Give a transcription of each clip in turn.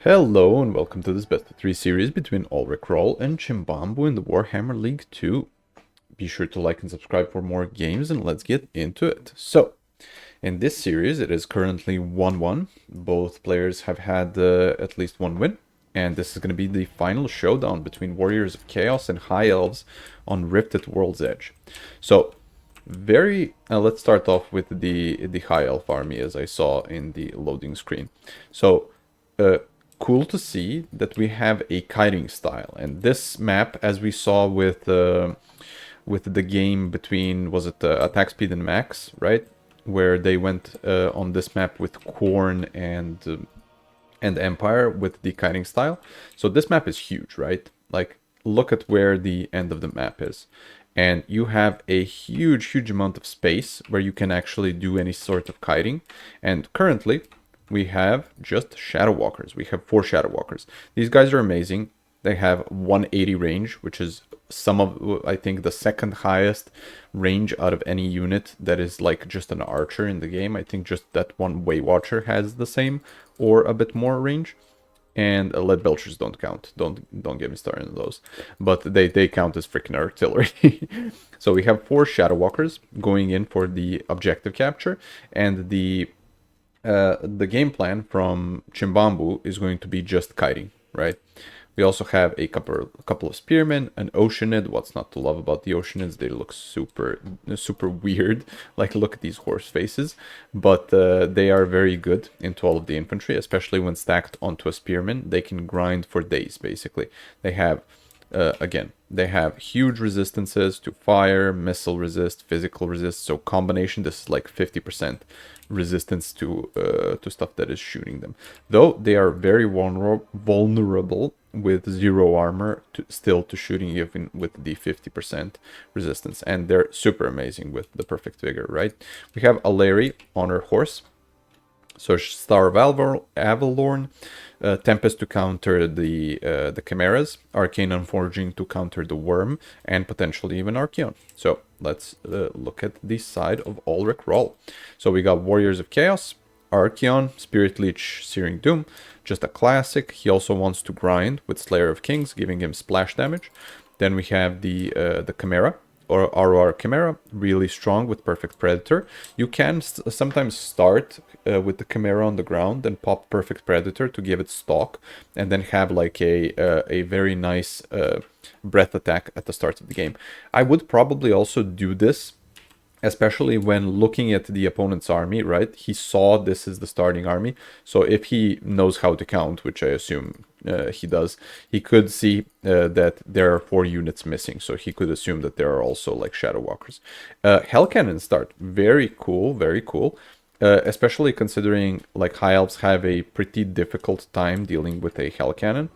Hello and welcome to this best of 3 series between Alrik and Chimbambu in the Warhammer League 2. Be sure to like and subscribe for more games and let's get into it. So, in this series it is currently 1-1. Both players have had at least one win. And this is going to be the final showdown between Warriors of Chaos and High Elves on Rift at World's Edge. So, let's start off with the High Elf army as I saw in the loading screen. So, cool to see that we have a kiting style, and this map, as we saw with the game between, was it Attack Speed and Max, right, where they went on this map with Corn and Empire with the kiting style. So this map is huge, right? Like, look at where the end of the map is, and you have a huge amount of space where you can actually do any sort of kiting. And currently we have just Shadow Walkers. We have 4 Shadow Walkers. These guys are amazing. They have 180 range, which is I think the second highest range out of any unit that is like just an archer in the game. I think just that one Way Watcher has the same or a bit more range. And lead belchers don't count. Don't get me started on those. But they count as freaking artillery. So we have 4 Shadow Walkers going in for the objective capture, and the game plan from Chimbambu is going to be just kiting, right? We also have a couple of spearmen, an oceanid. What's not to love about the oceanids? They look super weird. Like, look at these horse faces. But they are very good into all of the infantry, especially when stacked onto a spearman. They can grind for days, basically. They have, again, they have huge resistances to fire, missile resist, physical resist. So combination, this is like 50% resistance to stuff that is shooting them. Though they are very vulnerable with 0 armor still to shooting, even with the 50% resistance. And they're super amazing with the perfect vigor, right? We have Alrik on her horse. So Star of Avalorn, Tempest to counter the Chimeras, Arcane Unforging to counter the Worm, and potentially even Archeon. So let's look at the side of Alrik. So we got Warriors of Chaos, Archeon, Spirit Leech, Searing Doom, just a classic. He also wants to grind with Slayer of Kings, giving him splash damage. Then we have the Chimera, or ROR Chimera, really strong with Perfect Predator. You can sometimes start with the Chimera on the ground and pop Perfect Predator to give it stock, and then have like a very nice breath attack at the start of the game. I would probably also do this, especially when looking at the opponent's army, right? He saw this is the starting army, so if he knows how to count, which I assume he does, he could see that there are 4 units missing, so he could assume that there are also like Shadow Walkers. Hell Cannon start, very cool, especially considering like High Elves have a pretty difficult time dealing with a Hell Cannon.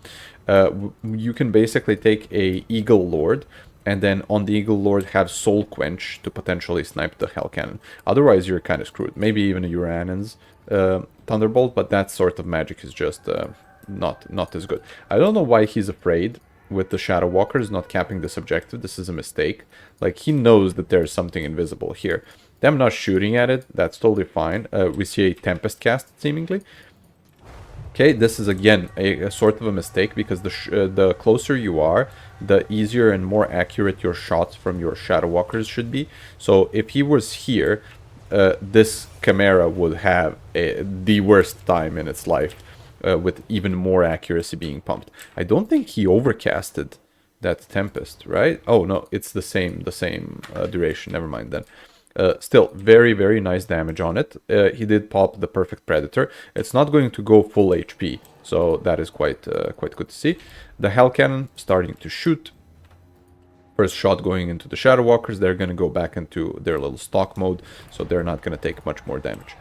You can basically take a Eagle Lord, and then on the Eagle Lord have Soul Quench to potentially snipe the Hell Cannon. Otherwise, you're kind of screwed. Maybe even a Uranan's Thunderbolt, but that sort of magic is just not as good. I don't know why he's afraid with the Shadow Walkers not capping this objective. This is a mistake. Like, he knows that there's something invisible here. Them not shooting at it, that's totally fine. We see a Tempest cast, seemingly. Okay, this is again a sort of a mistake, because the closer you are, the easier and more accurate your shots from your Shadow Walkers should be. So if he was here, this Chimera would have the worst time in its life, with even more accuracy being pumped. I don't think he overcasted that Tempest, right? Oh no, it's the same duration. Never mind then. Still, very nice damage on it. He did pop the Perfect Predator. It's not going to go full HP, so that is quite good to see. The Hell Cannon starting to shoot. First shot going into the Shadow Walkers. They're going to go back into their little stock mode, so they're not going to take much more damage.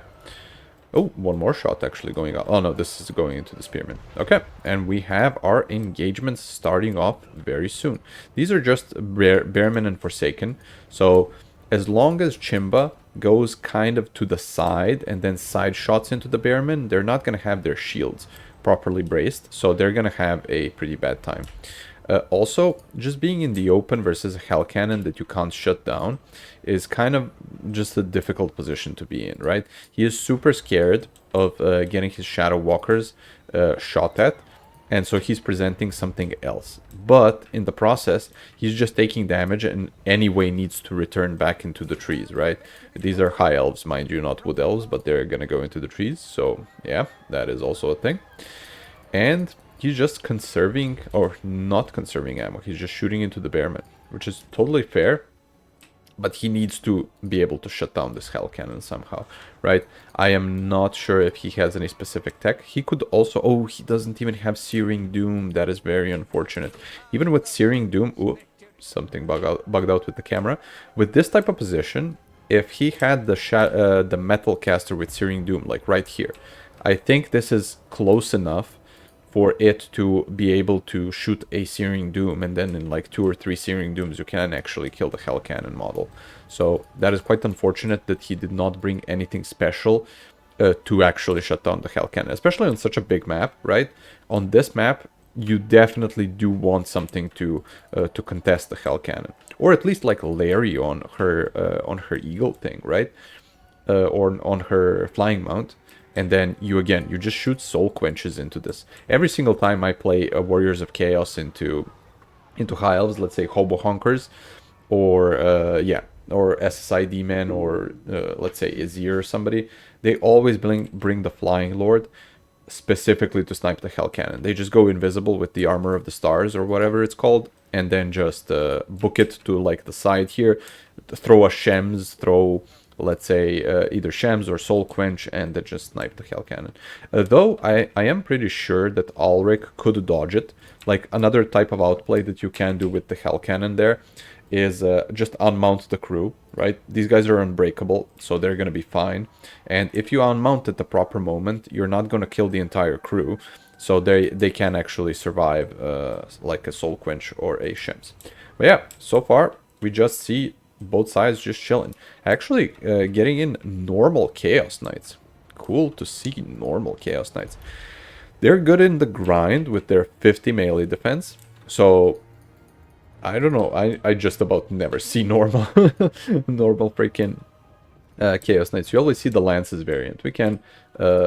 Oh, one more shot actually going out. Oh no, this is going into the Spearman. Okay, and we have our engagements starting off very soon. These are just Bearmen and Forsaken, so as long as Chimba goes kind of to the side and then side shots into the Bearmen, they're not going to have their shields properly braced, so they're going to have a pretty bad time. Also, just being in the open versus a Hell Cannon that you can't shut down is kind of just a difficult position to be in, right? He is super scared of getting his Shadow Walkers shot at. And so he's presenting something else. But in the process, he's just taking damage and anyway needs to return back into the trees, right? These are high elves, mind you, not wood elves, but they're gonna go into the trees. So yeah, that is also a thing. And he's just conserving, or not conserving ammo. He's just shooting into the bearman, which is totally fair. But he needs to be able to shut down this hell cannon somehow, right? I am not sure if he has any specific tech. He could also... Oh, he doesn't even have Searing Doom. That is very unfortunate. Even with Searing Doom... Ooh, something bugged out with the camera. With this type of position, if he had the Metal Caster with Searing Doom, like right here, I think this is close enough for it to be able to shoot a Searing Doom, and then in like 2 or 3 Searing Dooms you can actually kill the Hell Cannon model. So that is quite unfortunate that he did not bring anything special to actually shut down the Hell Cannon, especially on such a big map, right? On this map, you definitely do want something to contest the Hell Cannon, or at least like Larry on her Eagle thing, right? Or on her Flying Mount. And then you just shoot Soul Quenches into this. Every single time I play Warriors of Chaos into High Elves, let's say Hobo Honkers, or or SSI Demon, or let's say Azir or somebody, they always bring the Flying Lord specifically to snipe the Hell Cannon. They just go invisible with the Armor of the Stars or whatever it's called, and then just book it to like the side here, throw a Shems, throw... let's say either Shams or Soul Quench, and then just snipe the Hell Cannon. Though I am pretty sure that Alrik could dodge it. Like another type of outplay that you can do with the Hell Cannon there is just unmount the crew, right? These guys are unbreakable, so they're going to be fine. And if you unmount at the proper moment, you're not going to kill the entire crew. So they can actually survive like a Soul Quench or a Shems. But yeah, so far we just see both sides just chilling. Actually, getting in normal Chaos Knights. Cool to see normal Chaos Knights. They're good in the grind with their 50 melee defense. So, I don't know. I just about never see normal normal freaking Chaos Knights. You always see the Lances variant. We can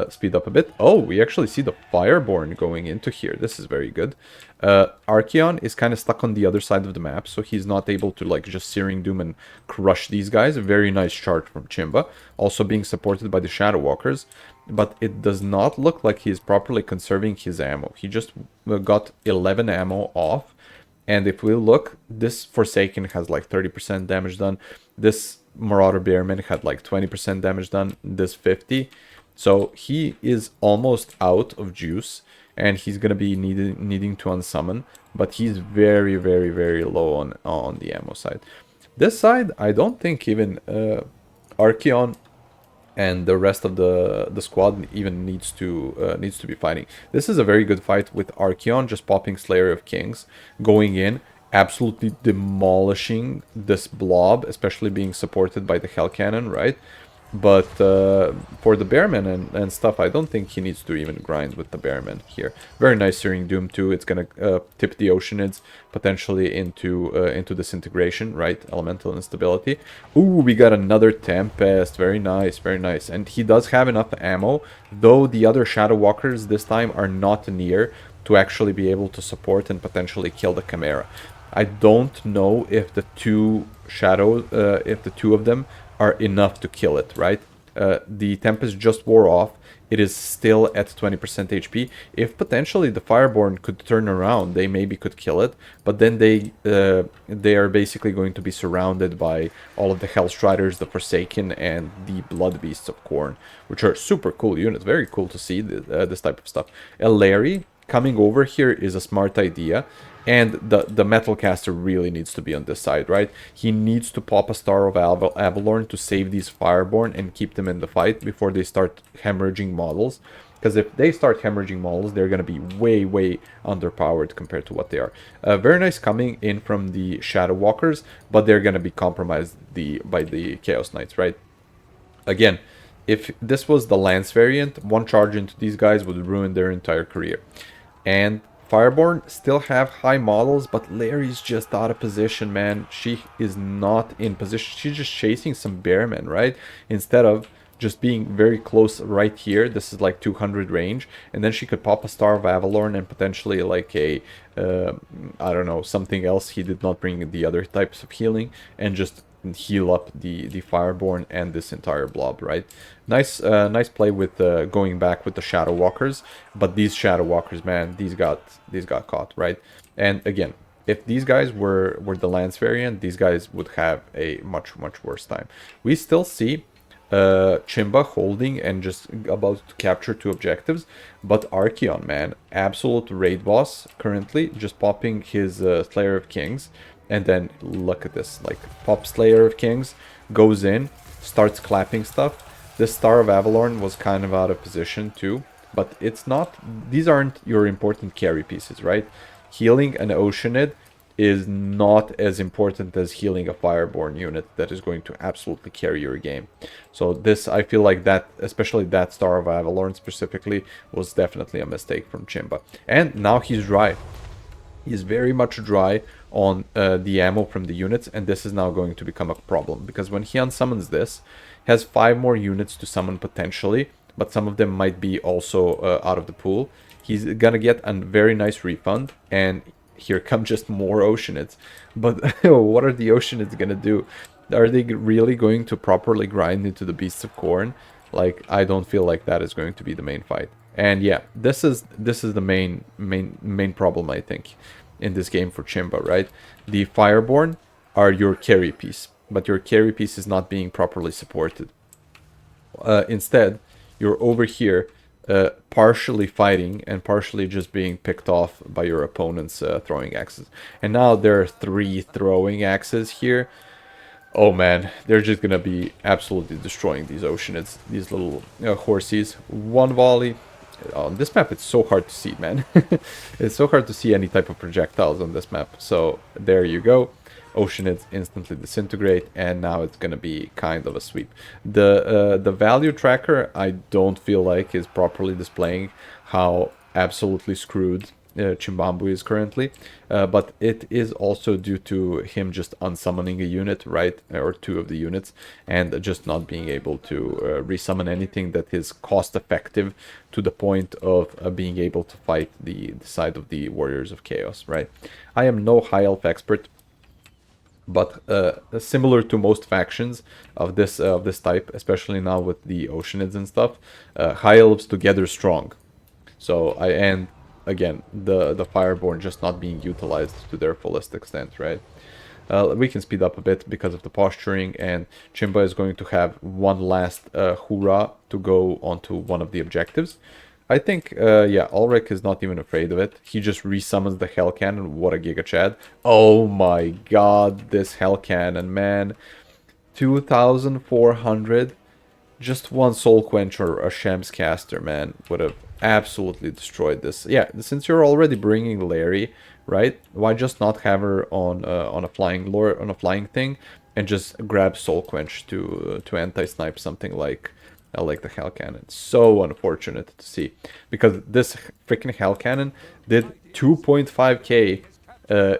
speed up a bit. Oh, we actually see the Fireborn going into here. This is very good. Archeon is kind of stuck on the other side of the map, so he's not able to like just Searing Doom and crush these guys. A very nice chart from Chimba. Also being supported by the Shadow Walkers. But it does not look like he's properly conserving his ammo. He just got 11 ammo off. And if we look, this Forsaken has like 30% damage done. This Marauder Bearman had like 20% damage done. This 50. So he is almost out of juice. And he's going to be needing to unsummon. But he's very, very, very low on the ammo side. This side, I don't think even Archeon and the rest of the squad even needs to be fighting. This is a very good fight with Archeon just popping Slayer of Kings, going in, absolutely demolishing this blob, especially being supported by the Hell Cannon, right? But for the Bearman and stuff, I don't think he needs to even grind with the Bearman here. Very nice Searing Doom too. It's gonna tip the Oceanids potentially into disintegration, right? Elemental instability. Ooh, we got another Tempest. Very nice, very nice. And he does have enough ammo, though the other Shadow Walkers this time are not near to actually be able to support and potentially kill the Chimera. I don't know if the two of them are enough to kill it, right? The Tempest just wore off. It is still at 20% HP. If potentially the Fireborn could turn around, they maybe could kill it. But then they are basically going to be surrounded by all of the Hellstriders, the Forsaken, and the Blood Beasts of Khorne, which are super cool units. Very cool to see this type of stuff. Larry coming over here is a smart idea. And the Metal Caster really needs to be on this side, right? He needs to pop a Star of Avalorn to save these Fireborn and keep them in the fight before they start hemorrhaging models. Because if they start hemorrhaging models, they're going to be way, way underpowered compared to what they are. Very nice coming in from the Shadow Walkers, but they're going to be compromised by the Chaos Knights, right? Again, if this was the Lance variant, one charge into these guys would ruin their entire career. And Fireborn still have high models, but Larry's just out of position, man. She is not in position. She's just chasing some Bearmen, right? Instead of just being very close right here. This is like 200 range, and then she could pop a Star of Avalorn and potentially like a I don't know, something else. He did not bring the other types of healing, and just heal up the Fireborn and this entire blob, right? Nice nice play with going back with the Shadow Walkers, but these Shadow Walkers, man, these got caught, right? And again, if these guys were the Lance variant, these guys would have a much worse time. We still see Chimba holding and just about to capture 2 objectives, but Archeon, man, absolute raid boss currently, just popping his Slayer of Kings, and then look at this, like pop Slayer of Kings, goes in, starts clapping stuff. This Star of Avalorn was kind of out of position too, but it's not, these aren't your important carry pieces, right? Healing an Oceanid is not as important as healing a Fireborn unit that is going to absolutely carry your game. So this, I feel like that, especially that Star of Avalorn specifically, was definitely a mistake from Chimba. And now he's dry. He's very much dry on the ammo from the units, and this is now going to become a problem, because when he unsummons this, he has 5 more units to summon potentially, but some of them might be also out of the pool. He's gonna get a very nice refund, and here come just more Oceanids. But what are the Oceanids gonna do? Are they really going to properly grind into the Beasts of Khorne? Like, I don't feel like that is going to be the main fight. And yeah, this is the main problem, I think, in this game for Chimba, right? The Fireborn are your carry piece, but your carry piece is not being properly supported. Instead, you're over here partially fighting and partially just being picked off by your opponent's throwing axes. And now there are 3 throwing axes here. Oh man, they're just gonna be absolutely destroying these Oceanids, these little horsies. 1 volley. On this map, it's so hard to see, man. It's so hard to see any type of projectiles on this map. So there you go. Oceanids instantly disintegrate, and now it's gonna be kind of a sweep. The value tracker, I don't feel like is properly displaying how absolutely screwed Chimbambu is currently, but it is also due to him just unsummoning a unit, right, or 2 of the units, and just not being able to resummon anything that is cost effective to the point of being able to fight the side of the Warriors of Chaos, right? I am no High Elf expert, but similar to most factions of this type, especially now with the Oceanids and stuff, High Elves together strong. So and again, the Fireborn just not being utilized to their fullest extent, right? We can speed up a bit because of the posturing, and Chimba is going to have one last hoorah to go onto one of the objectives. I think, yeah, Alrik is not even afraid of it. He just resummons the Hell Cannon. What a Giga Chad. Oh my god, this Hell Cannon, man. 2,400. Just 1 Soul Quench or a Shem's Caster, man, would have absolutely destroyed this. Yeah, since you're already bringing Larry, right? Why just not have her on a flying thing, and just grab Soul Quench to anti-snipe something like the Hell Cannon. So unfortunate to see, because this freaking Hell Cannon did 2.5k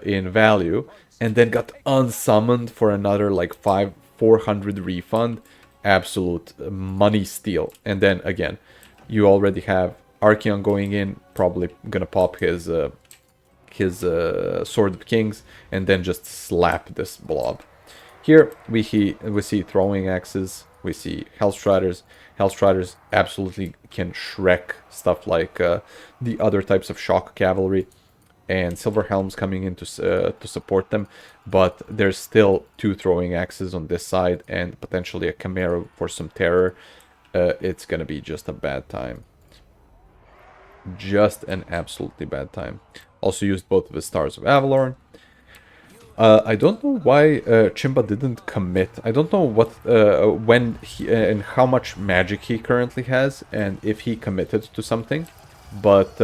in value, and then got unsummoned for another like 400 refund. Absolute money steal. And then again, you already have Archeon going in, probably gonna pop his Sword of Kings, and then just slap this blob. Here we see throwing axes, we see Hellstriders. Hellstriders absolutely can Shrek stuff like the other types of shock cavalry, and Silver Helms coming in to support them, but there's still 2 throwing axes on this side and potentially a Camaro for some terror. It's gonna be just a bad time. Just an absolutely bad time. Also used both of his Stars of Avalorn. I don't know why Chimba didn't commit. I don't know what, when he, and how much magic he currently has, and if he committed to something. But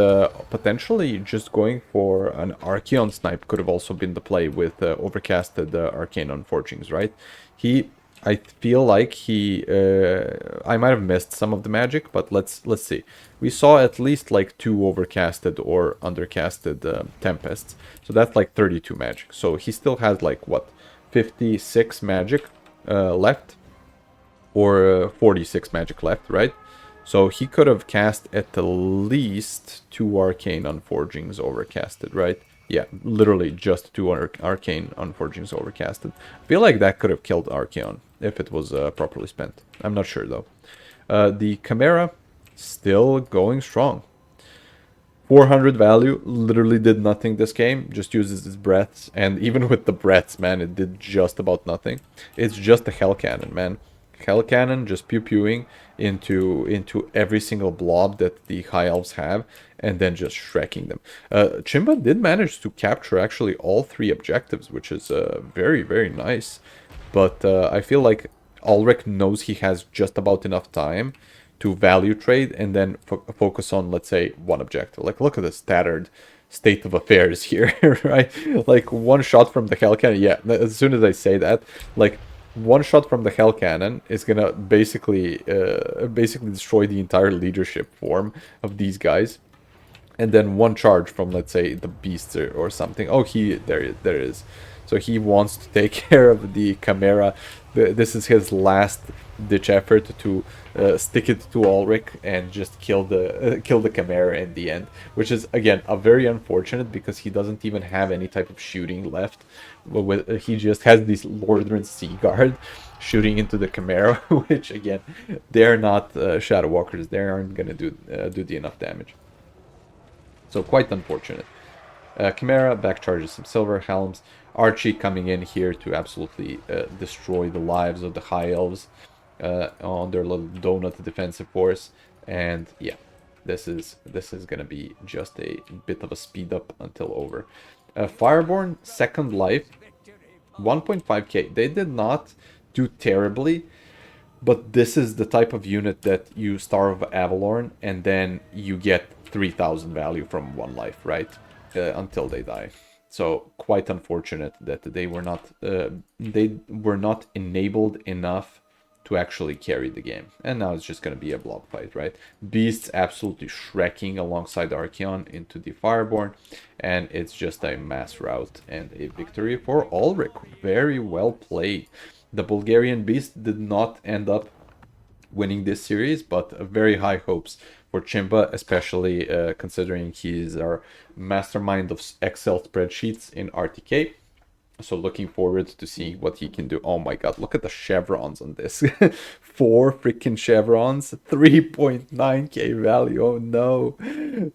potentially just going for an Archeon snipe could have also been the play with overcasted Arcane Unforgings, right? I feel like I might have missed some of the magic, but let's see. We saw at least like 2 overcasted or undercasted Tempests, so that's like 32 magic. So he still has like, what, 56 magic left. or 46 magic left, right? So he could have cast at least 2 Arcane Unforgings overcasted, right? Yeah, literally just 2 Arcane Unforgings overcasted. I feel like that could have killed Archeon if it was properly spent. I'm not sure though. The Chimera, still going strong. 400 value, literally did nothing this game, just uses its breaths, and even with the breaths, man, it did just about nothing. It's just a Hell Cannon, man. Hell Cannon just pew-pewing into every single blob that the High Elves have, and then just shrekking them. Chimba did manage to capture actually all 3 objectives, which is very, very nice. But I feel like Alrik knows he has just about enough time to value trade and then focus on, let's say, one objective. Like, look at the tattered state of affairs here, right? Like, one shot from the Hell Cannon. Yeah, as soon as I say that, like, one shot from the Hell Cannon is gonna basically destroy the entire leadership form of these guys. And then one charge from, let's say, the beasts or something. Oh, there it is. So he wants to take care of the Chimera. This is his last ditch effort to stick it to Alrik and just kill the Chimera in the end, which is again a very unfortunate because he doesn't even have any type of shooting left. He just has this Lordran Sea Guard shooting into the Chimera, which again, they're not Shadow Walkers. They aren't gonna do the enough damage. So quite unfortunate. Chimera back charges some Silver Helms. Archie coming in here to absolutely destroy the lives of the High Elves on their little donut defensive force. And yeah, this is gonna be just a bit of a speed up until over. Fireborn Second Life, 1.5k. They did not do terribly, but this is the type of unit that you starve Avalorn and then you get 3000 value from 1 life, right? Until they die. So quite unfortunate that they were not enabled enough to actually carry the game. And now it's just going to be a blob fight, right? Beasts absolutely shrekking alongside Archeon into the Fireborn, and it's just a mass rout and a victory for Alrik. Very well played. The Bulgarian Beast did not end up winning this series, but very high hopes for Chimba, especially considering he's our mastermind of Excel spreadsheets in RTK. So looking forward to seeing what he can do. Oh my god, look at the chevrons on this. 4 freaking chevrons, 3.9k value. Oh no,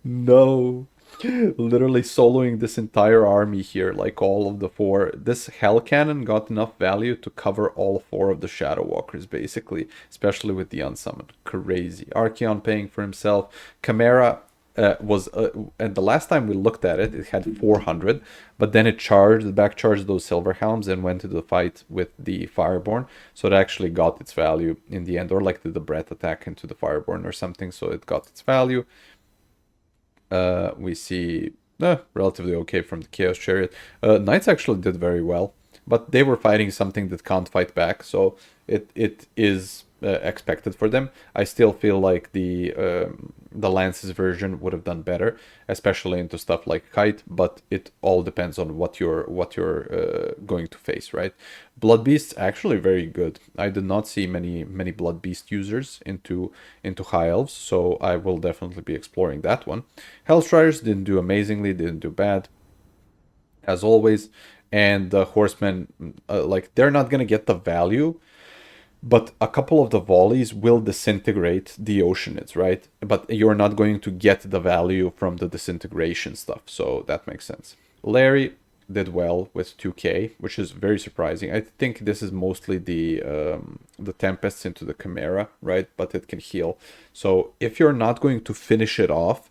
no. Literally soloing this entire army here, like all of the 4. This Hell Cannon got enough value to cover all 4 of the Shadow Walkers, basically, especially with the Unsummoned. Crazy. Archeon paying for himself. Chimera and the last time we looked at it, it had 400, but then it back charged those Silver Helms and went to the fight with the Fireborn, so it actually got its value in the end, or like did the breath attack into the Fireborn or something, so it got its value. We see relatively okay from the Chaos Chariot. Knights actually did very well, but they were fighting something that can't fight back, so it is expected for them. I still feel like the Lance's version would have done better, especially into stuff like Kite, but it all depends on what you're going to face, right? Blood Beasts actually very good. I did not see many Blood Beast users into High Elves, so I will definitely be exploring that one. Hellstriders didn't do amazingly, didn't do bad, as always, and the Horsemen, like, they're not gonna get the value, but a couple of the volleys will disintegrate the Oceanids, right? But you're not going to get the value from the disintegration stuff, so that makes sense. Larry did well with 2k, which is very surprising. I think this is mostly the Tempests into the Chimera, right? But it can heal. So if you're not going to finish it off,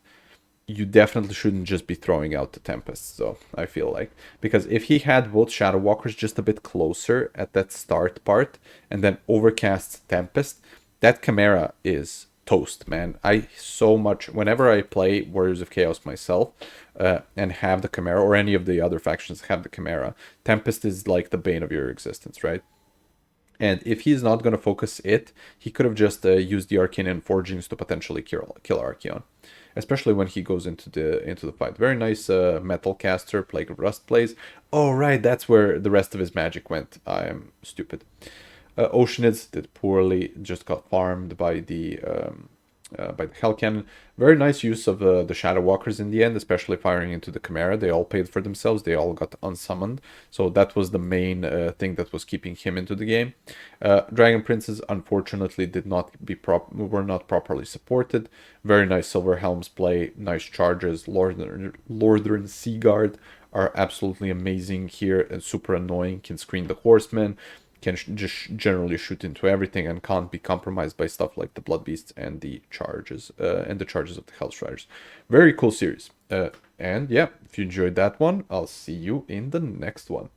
you definitely shouldn't just be throwing out the Tempests, so I feel like. Because if he had both Shadow Walkers just a bit closer at that start part, and then overcasts Tempest, that Chimera is toast, man. Whenever I play Warriors of Chaos myself, and have the Chimera, or any of the other factions have the Chimera, Tempest is like the bane of your existence, right? And if he's not going to focus it, he could have just used the Arcane Forgings to potentially kill Archeon, especially when he goes into the fight. Very nice Metal Caster, Plague of Rust plays. Oh right, that's where the rest of his magic went. I am stupid. Oceanids did poorly, just got farmed by the Hell Cannon. Very nice use of the Shadow Walkers in the end, especially firing into the Chimera. They all paid for themselves. They all got unsummoned. So that was the main thing that was keeping him into the game. Dragon Princes, unfortunately, were not properly supported. Very nice Silver Helms play. Nice charges. Lordran Seaguard are absolutely amazing here and super annoying. Can screen the Horsemen, can just generally shoot into everything and can't be compromised by stuff like the Blood Beasts and the charges of the Hellstriders. Very cool series. And yeah, if you enjoyed that one, I'll see you in the next one.